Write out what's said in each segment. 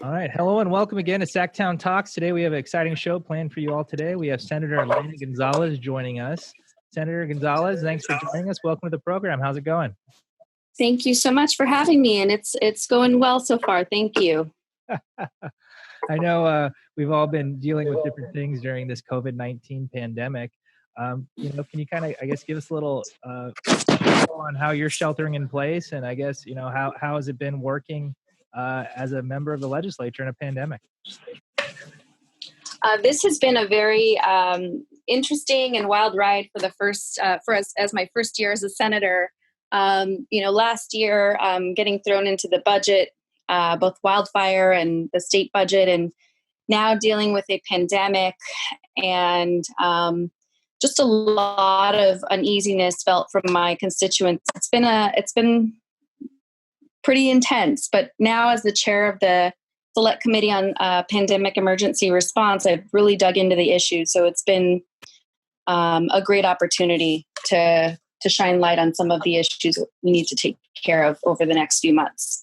All right. Hello and welcome again to SacTown Talks. Today we have an exciting show planned for you all today. We have Senator Lena Gonzalez joining us. Senator Gonzalez, thanks for joining us. Welcome to the program. How's it going? Thank you so much for having me, and it's going well so far. Thank you. I know we've all been dealing with different things during this COVID-19 pandemic. Can you kind of, I guess, give us a little on how you're sheltering in place, and I guess, how has it been working as a member of the legislature in a pandemic? This has been a very interesting and wild ride for the first for us as my first year as a senator. Last year, getting thrown into the budget, both wildfire and the state budget, and now dealing with a pandemic and just a lot of uneasiness felt from my constituents. It's been pretty intense, but now as the chair of the Select Committee on Pandemic Emergency Response, I've really dug into the issue. So it's been a great opportunity to shine light on some of the issues we need to take care of over the next few months.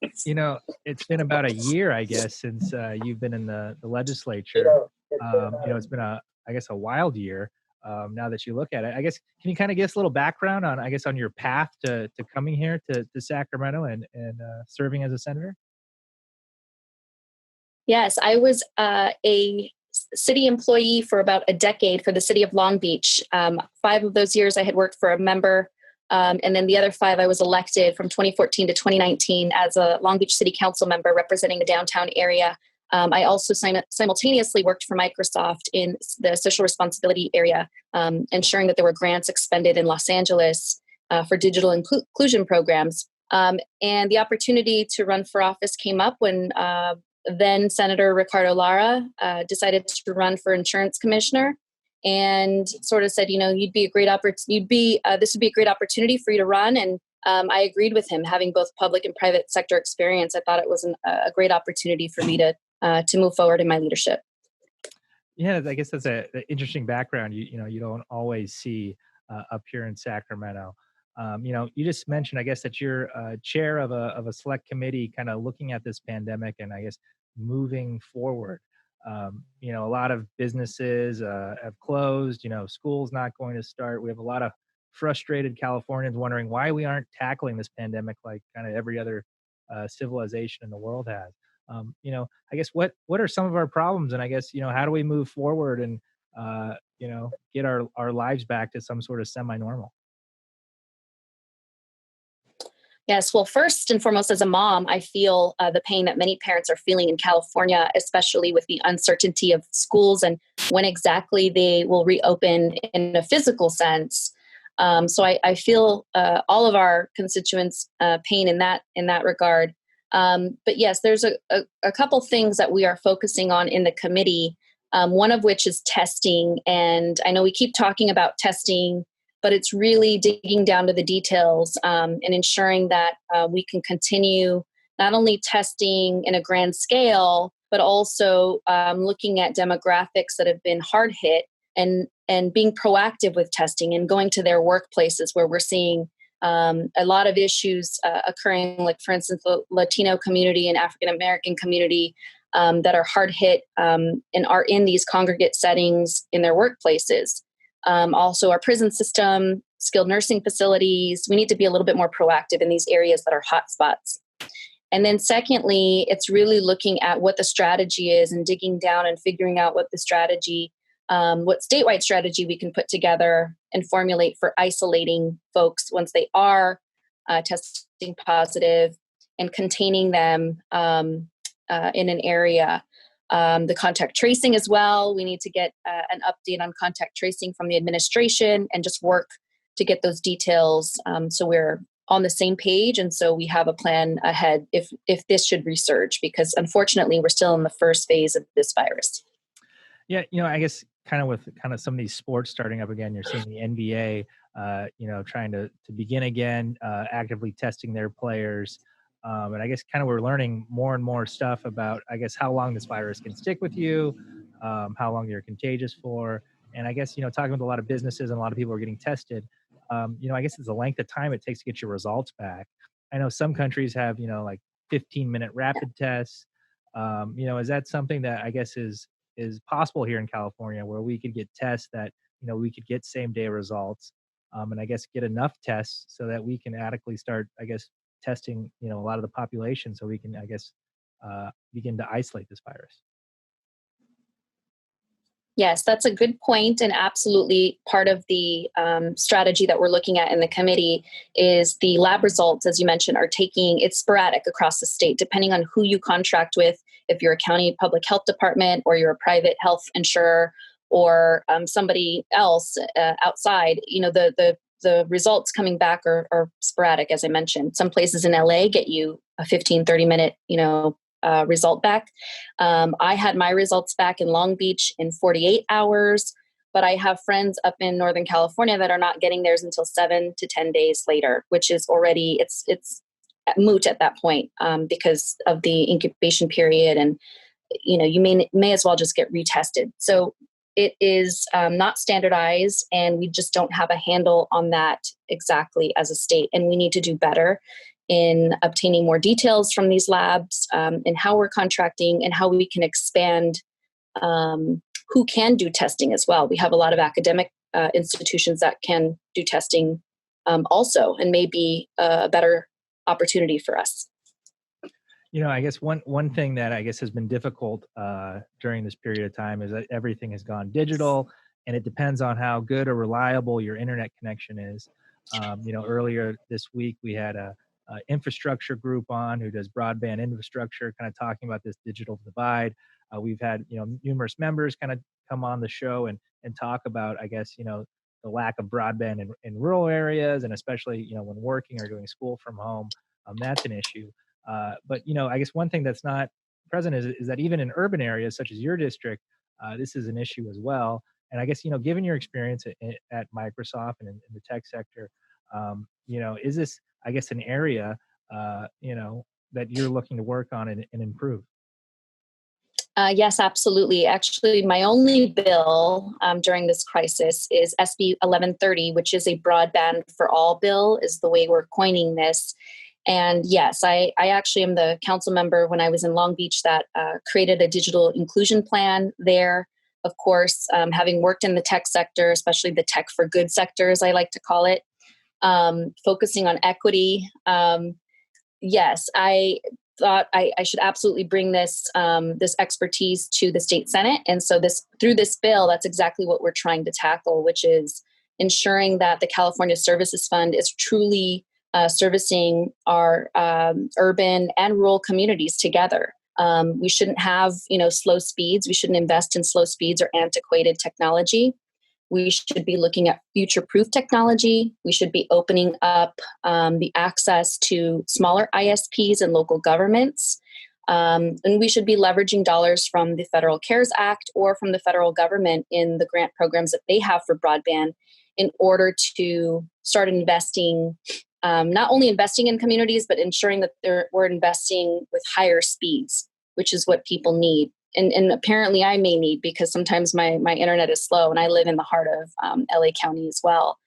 It's been about a year, I guess, since you've been in the legislature. It's been a wild year. Now that you look at it, I guess, can you kind of give us a little background on your path to coming here to Sacramento and serving as a senator? Yes, I was a city employee for about a decade for the city of Long Beach. 5 of those years I had worked for a member, and then the other 5 I was elected from 2014 to 2019 as a Long Beach City Council member representing the downtown area. I also simultaneously worked for Microsoft in the social responsibility area, ensuring that there were grants expended in Los Angeles for digital inclusion programs. And the opportunity to run for office came up when then Senator Ricardo Lara decided to run for insurance commissioner, and sort of said, you'd be a great this would be a great opportunity for you to run. And I agreed with him. Having both public and private sector experience, I thought it was a great opportunity for me to move forward in my leadership. Yeah, I guess that's an interesting background. You don't always see up here in Sacramento. You just mentioned, I guess, that you're chair of a select committee, kind of looking at this pandemic and I guess moving forward. A lot of businesses have closed. School's not going to start. We have a lot of frustrated Californians wondering why we aren't tackling this pandemic like kind of every other civilization in the world has. I guess what are some of our problems, and I guess how do we move forward and get our lives back to some sort of semi-normal? Yes. Well, first and foremost, as a mom, I feel the pain that many parents are feeling in California, especially with the uncertainty of schools and when exactly they will reopen in a physical sense. So I feel all of our constituents' pain in that regard. But yes, there's a couple things that we are focusing on in the committee, one of which is testing. And I know we keep talking about testing, but it's really digging down to the details and ensuring that we can continue not only testing in a grand scale, but also looking at demographics that have been hard hit and being proactive with testing and going to their workplaces where we're seeing a lot of issues occurring, like, for instance, the Latino community and African American community that are hard hit and are in these congregate settings in their workplaces. Also, our prison system, skilled nursing facilities, we need to be a little bit more proactive in these areas that are hotspots. And then secondly, it's really looking at what the strategy is and digging down and figuring out what the strategy, what statewide strategy we can put together and formulate for isolating folks once they are testing positive and containing them in an area. The contact tracing as well. We need to get an update on contact tracing from the administration and just work to get those details so we're on the same page. And so we have a plan ahead if this should resurge, because unfortunately we're still in the first phase of this virus. Yeah, I guess with some of these sports starting up again, you're seeing the NBA, trying to begin again, actively testing their players. And I guess we're learning more and more stuff about, I guess, how long this virus can stick with you, how long you're contagious for. And I guess, talking with a lot of businesses and a lot of people are getting tested, I guess it's the length of time it takes to get your results back. I know some countries have, like 15-minute rapid tests. Is that something that I guess is possible here in California, where we could get tests that we could get same day results, and I guess get enough tests so that we can adequately start, I guess, testing a lot of the population, so we can, I guess, begin to isolate this virus. Yes, that's a good point, and absolutely part of the strategy that we're looking at in the committee is the lab results, as you mentioned, are it's sporadic across the state, depending on who you contract with. If you're a county public health department, or you're a private health insurer, or somebody else outside, the results coming back are sporadic, as I mentioned. Some places in LA get you a 15, 30-minute, result back. I had my results back in Long Beach in 48 hours, but I have friends up in Northern California that are not getting theirs until 7 to 10 days later, which is already, it's moot at that point, because of the incubation period. And, you may as well just get retested. So it is not standardized, and we just don't have a handle on that exactly as a state. And we need to do better in obtaining more details from these labs, and how we're contracting and how we can expand who can do testing as well. We have a lot of academic institutions that can do testing also, and may be a better opportunity for us. I guess one thing that I guess has been difficult during this period of time is that everything has gone digital, and it depends on how good or reliable your internet connection is. Earlier this week we had a infrastructure group on who does broadband infrastructure, kind of talking about this digital divide. We've had numerous members kind of come on the show and talk about, I guess, the lack of broadband in rural areas, and especially when working or doing school from home. That's an issue. But I guess one thing that's not present is that even in urban areas such as your district, this is an issue as well. And I guess given your experience at Microsoft and in the tech sector, is this, I guess, an area that you're looking to work on and improve? Yes, absolutely. Actually, my only bill during this crisis is SB 1130, which is a broadband for all bill, is the way we're coining this. And yes, I actually am the council member when I was in Long Beach that created a digital inclusion plan there. Of course, having worked in the tech sector, especially the tech for good sector, as I like to call it, focusing on equity. Yes, I thought I should absolutely bring this expertise to the state Senate. And so through this bill, that's exactly what we're trying to tackle, which is ensuring that the California Services Fund is truly servicing our urban and rural communities together. We shouldn't have, slow speeds. We shouldn't invest in slow speeds or antiquated technology. We should be looking at future-proof technology. We should be opening up the access to smaller ISPs and local governments. And we should be leveraging dollars from the Federal CARES Act or from the federal government in the grant programs that they have for broadband in order to start investing, not only investing in communities, but ensuring that we're investing with higher speeds, which is what people need. And apparently I may need, because sometimes my internet is slow, and I live in the heart of LA County as well.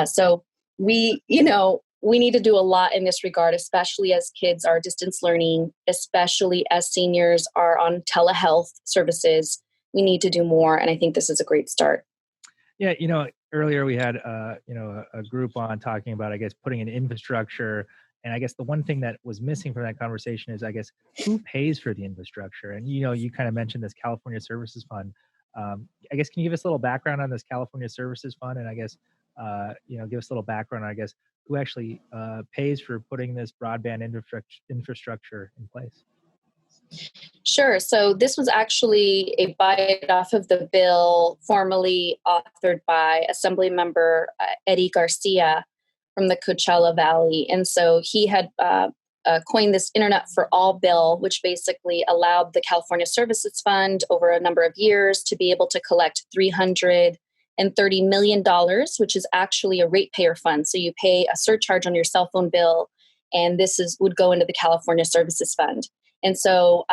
So we need to do a lot in this regard, especially as kids are distance learning, especially as seniors are on telehealth services. We need to do more. And I think this is a great start. Yeah. Earlier we had, a group on talking about, I guess, putting in infrastructure. And I guess the one thing that was missing from that conversation is, I guess, who pays for the infrastructure? And, you kind of mentioned this California Services Fund. I guess, can you give us a little background on this California Services Fund? And I guess, give us a little background on, I guess, who actually pays for putting this broadband infrastructure in place? Sure. So this was actually a bite off of the bill formerly authored by Assembly Member Eddie Garcia from the Coachella Valley. And so he had coined this Internet for All bill, which basically allowed the California Services Fund over a number of years to be able to collect $330 million, which is actually a ratepayer fund. So you pay a surcharge on your cell phone bill, and would go into the California Services Fund. And so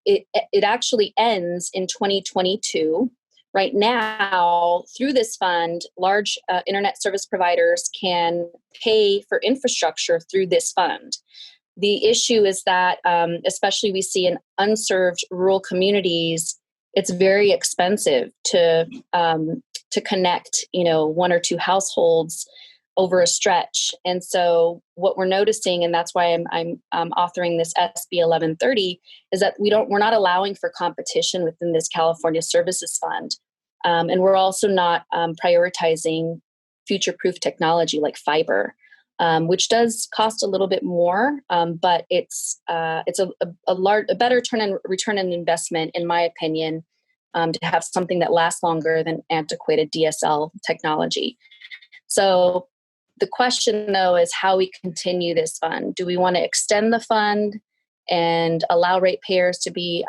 it actually ends in 2022. Right now, through this fund, large internet service providers can pay for infrastructure through this fund. the issue is that, especially we see in unserved rural communities, it's very expensive to connect, one or two households over a stretch. And so what we're noticing, and that's why I'm authoring this SB 1130, is that we're not allowing for competition within this California Services Fund. And we're also not prioritizing future-proof technology like fiber, which does cost a little bit more, but it's a better return on investment, in my opinion, to have something that lasts longer than antiquated DSL technology. So the question, though, is how we continue this fund. Do we want to extend the fund and allow ratepayers to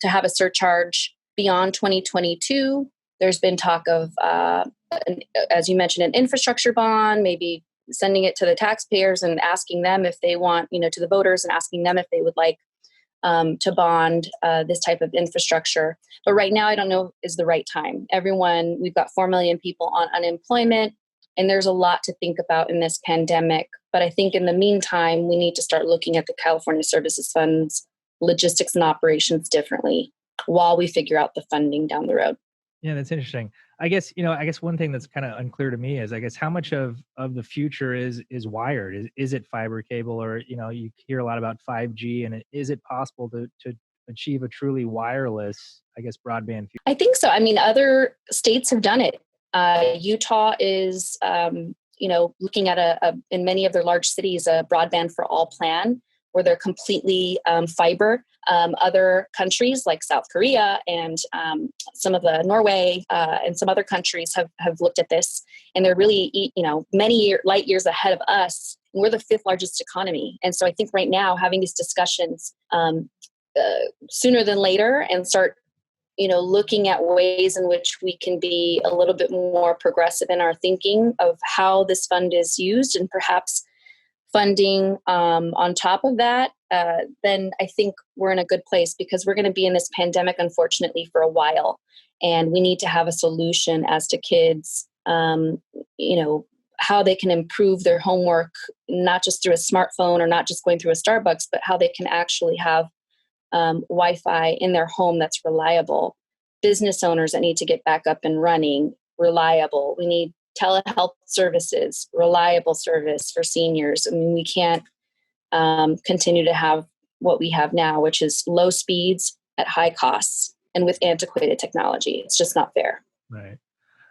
have a surcharge beyond 2022? There's been talk of, as you mentioned, an infrastructure bond, maybe sending it to the taxpayers and asking them if they want, to the voters and asking them if they would like to bond this type of infrastructure. But right now, I don't know is the right time. We've got 4 million people on unemployment, and there's a lot to think about in this pandemic. But I think in the meantime, we need to start looking at the California Services Fund's logistics and operations differently while we figure out the funding down the road. Yeah, that's interesting. I guess one thing that's kind of unclear to me is, I guess, how much of the future is wired? Is it fiber cable, or, you hear a lot about 5G, and is it possible to achieve a truly wireless, I guess, broadband future? I think so. I mean, other states have done it. Utah is, looking at in many of their large cities, a broadband for all plan where they're completely fiber. Other countries like South Korea and some of the Norway and some other countries have looked at this, and they're really, many light years ahead of us. We're the 5th largest economy. And so I think right now having these discussions sooner than later and start, looking at ways in which we can be a little bit more progressive in our thinking of how this fund is used, and perhaps funding on top of that, then I think we're in a good place, because we're going to be in this pandemic, unfortunately, for a while. And we need to have a solution as to kids, how they can improve their homework, not just through a smartphone or not just going through a Starbucks, but how they can actually have Wi-Fi in their home that's reliable. Business owners that need to get back up and running, reliable. We need telehealth services, reliable service for seniors. I mean, we can't continue to have what we have now, which is low speeds at high costs and with antiquated technology. It's just not fair. Right.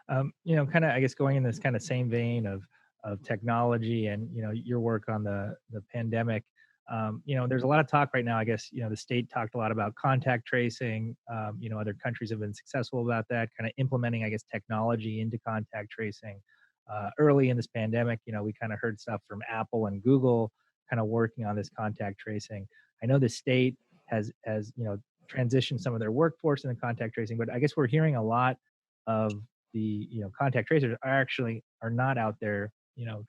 Kind of, I guess, going in this kind of same vein of technology and, your work on the pandemic, there's a lot of talk right now. I guess, the state talked a lot about contact tracing. Other countries have been successful about that, kind of implementing, I guess, technology into contact tracing. Early in this pandemic, we kind of heard stuff from Apple and Google kind of working on this contact tracing. I know the state has transitioned some of their workforce into contact tracing, but I guess we're hearing a lot of the, contact tracers are not out there,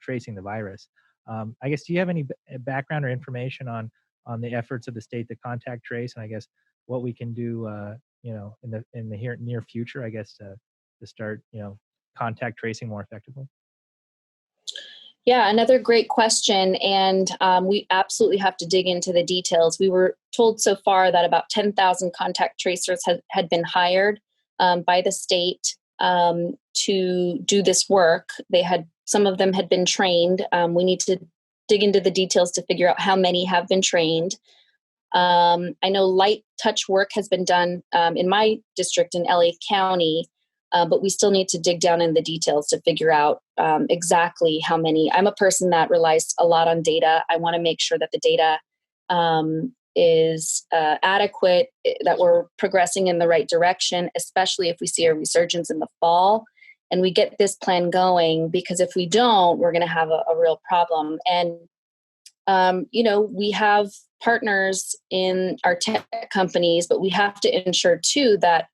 tracing the virus. I guess, do you have any background or information on the efforts of the state to contact trace, and I guess what we can do, in the near future, I guess, to start, contact tracing more effectively? Yeah, another great question. And we absolutely have to dig into the details. We were told so far that about 10,000 contact tracers had been hired by the state to do this work. Some of them had been trained. We need to dig into the details to figure out how many have been trained. I know light touch work has been done in my district in LA County, but we still need to dig down in the details to figure out exactly how many. I'm a person that relies a lot on data. I want to make sure that the data is adequate, that we're progressing in the right direction, especially if we see a resurgence in the fall and we get this plan going, because if we don't, we're going to have a real problem. And, we have partners in our tech companies, but we have to ensure too that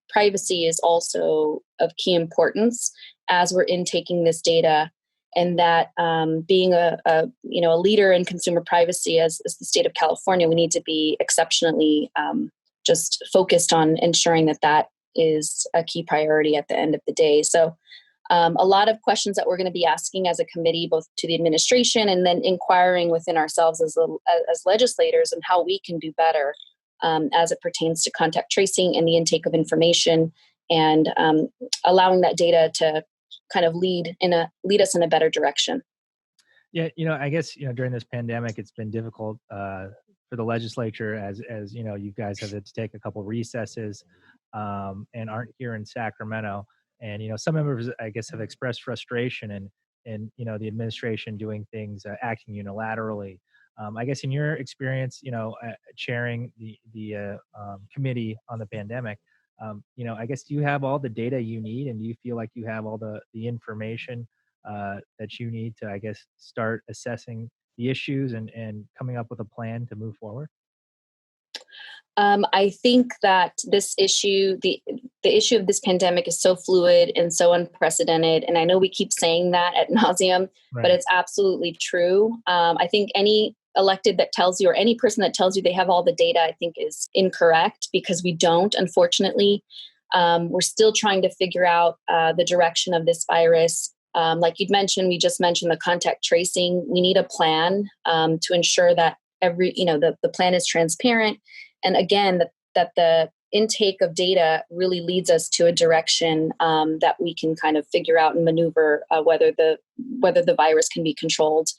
privacy is also of key importance as we're intaking this data, and that being a leader in consumer privacy as the state of California, we need to be exceptionally just focused on ensuring that is a key priority at the end of the day. So a lot of questions that we're going to be asking as a committee, both to the administration and then inquiring within ourselves as legislators and how we can do better as it pertains to contact tracing and the intake of information, and allowing that data to kind of lead us in a better direction. Yeah, I guess during this pandemic, it's been difficult for the legislature, as you guys have had to take a couple recesses and aren't here in Sacramento. And some members, I guess, have expressed frustration and the administration doing things, acting unilaterally. I guess in your experience, chairing the committee on the pandemic, I guess, do you have all the data you need, and do you feel like you have all the information that you need to, I guess, start assessing the issues and coming up with a plan to move forward? I think that this issue, the issue of this pandemic, is so fluid and so unprecedented. And I know we keep saying that ad nauseum, but Right. it's absolutely true. I think any elected that tells you, or any person that tells you they have all the data, I think is incorrect, because we don't, unfortunately. We're still trying to figure out the direction of this virus. Like you'd mentioned, we just mentioned the contact tracing. We need a plan to ensure that the plan is transparent. And again, that the intake of data really leads us to a direction that we can kind of figure out and maneuver whether the virus can be controlled.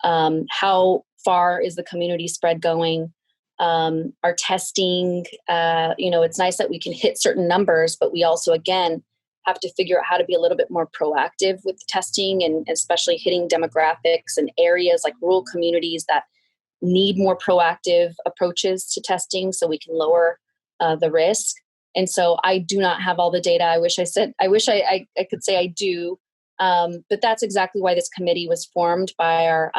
How far is the community spread going? Our testing, it's nice that we can hit certain numbers, but we also, again, have to figure out how to be a little bit more proactive with the testing, and especially hitting demographics and areas like rural communities that need more proactive approaches to testing so we can lower the risk. And so I do not have all the data. I wish I could say I do. But that's exactly why this committee was formed by our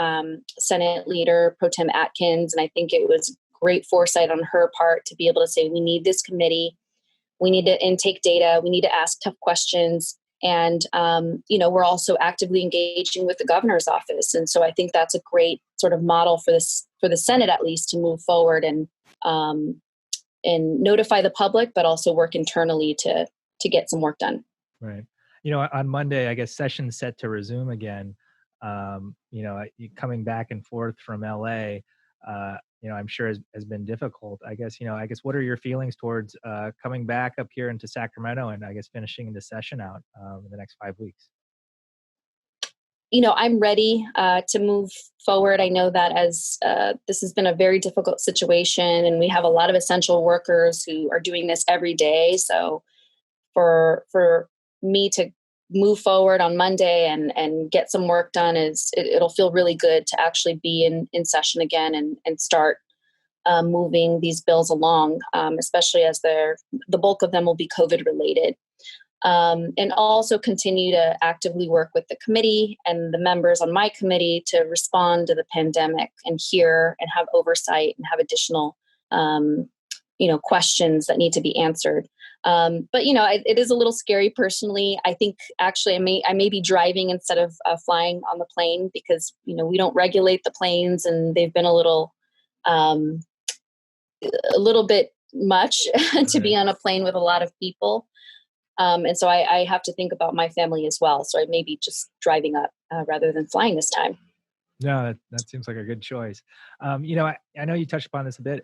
Senate leader, Pro Tem Atkins. And I think it was great foresight on her part to be able to say, we need this committee. We need to intake data. We need to ask tough questions. And, we're also actively engaging with the governor's office. And so I think that's a great sort of model for the Senate, at least, to move forward and notify the public, but also work internally to get some work done. Right. On Monday, I guess session's set to resume again. Coming back and forth from LA, I'm sure has been difficult. I guess, what are your feelings towards coming back up here into Sacramento and, I guess, finishing the session out in the next 5 weeks? I'm ready to move forward. I know that as this has been a very difficult situation, and we have a lot of essential workers who are doing this every day. So for me to move forward on Monday and get some work done, it'll feel really good to actually be in session again and start moving these bills along, especially as the bulk of them will be COVID related. And also continue to actively work with the committee and the members on my committee to respond to the pandemic and hear and have oversight and have additional, questions that need to be answered. But it is a little scary personally. I think actually I may be driving instead of flying on the plane, because we don't regulate the planes, and they've been a little bit much to be on a plane with a lot of people. And so I have to think about my family as well. So I may be just driving up rather than flying this time. No, that seems like a good choice. I know you touched upon this a bit.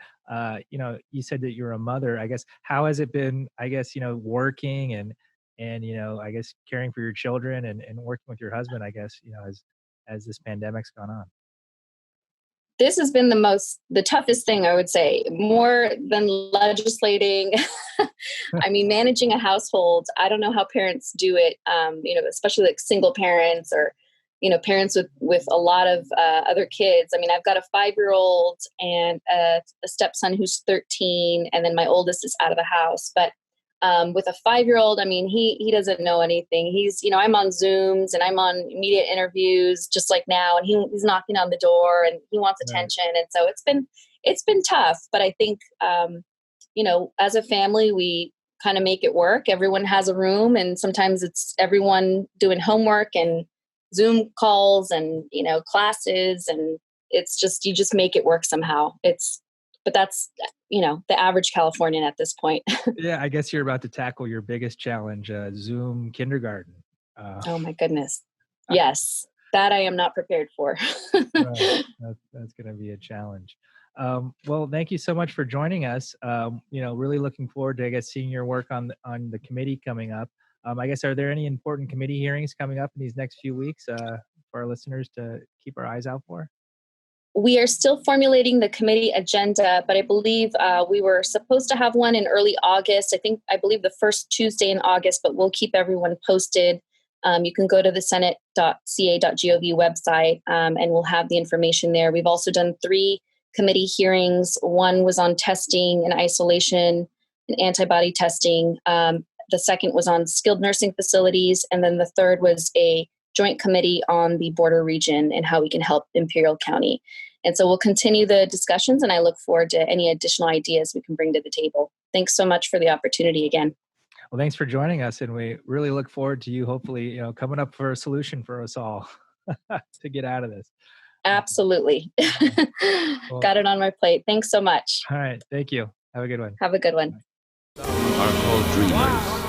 You said that you're a mother. I guess, how has it been, I guess, working and I guess caring for your children and working with your husband, I guess, as this pandemic's gone on? This has been the toughest thing, I would say, more than legislating. I mean, managing a household, I don't know how parents do it, especially like single parents or, parents with a lot of other kids. I mean, I've got a 5-year-old and a stepson who's 13, and then my oldest is out of the house. But with a 5-year-old, I mean, he doesn't know anything. He's, I'm on Zooms and I'm on media interviews just like now, and he's knocking on the door and he wants attention. And so it's been tough, but I think, as a family, we kind of make it work. Everyone has a room, and sometimes it's everyone doing homework and Zoom calls and, classes, and it's just, you just make it work somehow. But that's, the average Californian at this point. Yeah, I guess you're about to tackle your biggest challenge, Zoom kindergarten. Oh my goodness. Yes, that I am not prepared for. Right. That's going to be a challenge. Well, thank you so much for joining us. Really looking forward to, I guess, seeing your work on the committee coming up. I guess, are there any important committee hearings coming up in these next few weeks for our listeners to keep our eyes out for? We are still formulating the committee agenda, but I believe we were supposed to have one in early August. I believe the first Tuesday in August, but we'll keep everyone posted. You can go to the senate.ca.gov website and we'll have the information there. We've also done 3 committee hearings. One was on testing and isolation and antibody testing. The second was on skilled nursing facilities. And then the third was a joint committee on the border region and how we can help Imperial County. And so we'll continue the discussions, and I look forward to any additional ideas we can bring to the table. Thanks so much for the opportunity again. Well, thanks for joining us, and we really look forward to you hopefully, coming up for a solution for us all to get out of this. Absolutely. Well, Got it on my plate. Thanks so much. all right. Thank you. Have a good one. Have a good one. Are called dreamers.